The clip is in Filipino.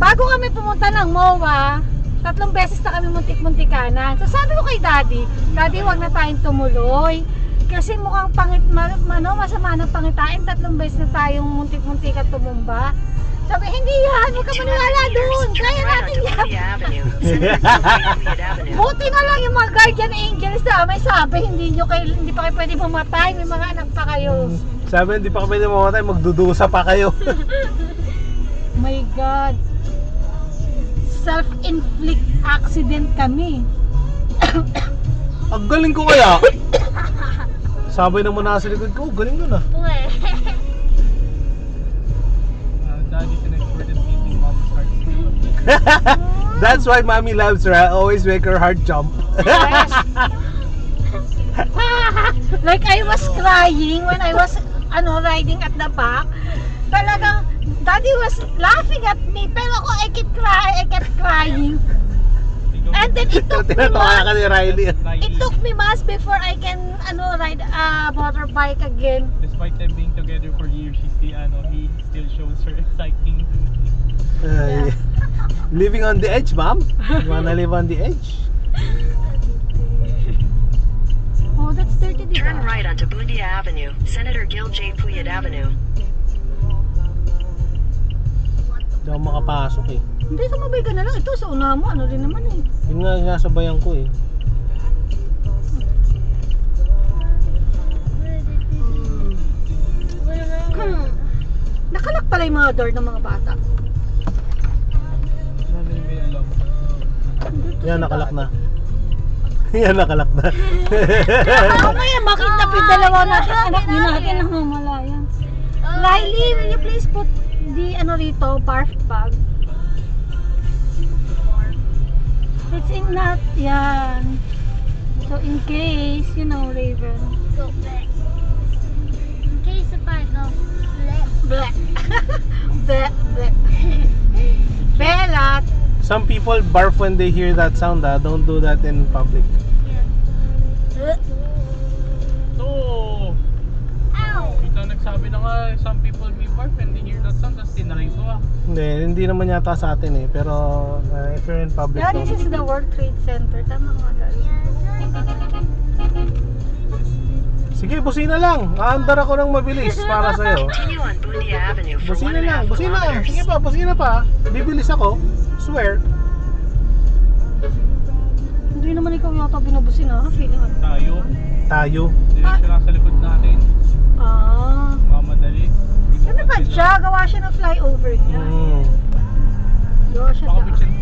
bago kami pumunta ng MOA, 3 beses na kami muntik-muntikanan. So sabi ko kay Daddy, Daddy, wag na tayong tumuloy. Kasi mukhang masama ng pangitain, 3 beses na tayong muntik-muntikan tumumba. Sabi, hindi yan, huwag ka maniwala doon. Kaya natin yan. Buti na lang yung mga guardian angels na may sabi, hindi pa kayo pwede mamatay, may mga anak pa kayo. Sabi, hindi pa kayo pwede mamatay, magdudusa pa kayo. My God. Self-inflict accident kami. Ang galing ko kaya. Sabay naman na sa likod ko, galing nun ah. Daddy's an expert at making mom's heart jump. That's why mommy loves her. I always make her heart jump. Yes. Like I was crying when I was riding at the back. Talagang Daddy was laughing at me, pero ako I kept crying. And then it took me months before I can ride a motorbike again. Despite them being together for years, he still shows her exciting. Yeah. Living on the edge, mom? You wanna live on the edge? Oh, that's 30 degrees. Turn right onto Bundia Avenue, Senator Gil J. Puyat Avenue. Hindi ako makapasok eh. Hindi, sumabay ka na lang. Ito, sa una mo, ano rin naman eh. Yun nga, nasabayan ko eh. Nakalak pala yung mga door ng mga bata. Sana yung may alam. Yan, nakalak na. Yan, nakalak na. Mamaya, makita pa yung dalawa natin. Anak din natin ang mamalayan. Riley, will you please put the rito, barf bag? It's in that, yan. So in case, Raven. Go back. In case if I go black. Black. Black. Belat. Some people barf when they hear that sound. Don't do that in public. So, Ow! ito nagsabi na nga, some people may barf and they hear that sound, tapos tinaray ko ah. Hindi naman yata sa atin eh. Pero if you're in public, Yeah, this is the World Trade Center. Tama mga guys. sige, busina lang. Aandar ako ng mabilis para sa'yo. Continue on Bundia Avenue for Busina 1.5 lang, busina. kilometers. Sige pa, busina pa. Bibilis ako. Swear. Hindi naman ikaw yata binabusin ha. Feeling ano. Tayo. Diretso lang sa likod natin. Mamadali. Ano ba siya? Gawa siya ng flyover niya. Mm. Gawa siya Baka daan. bitchin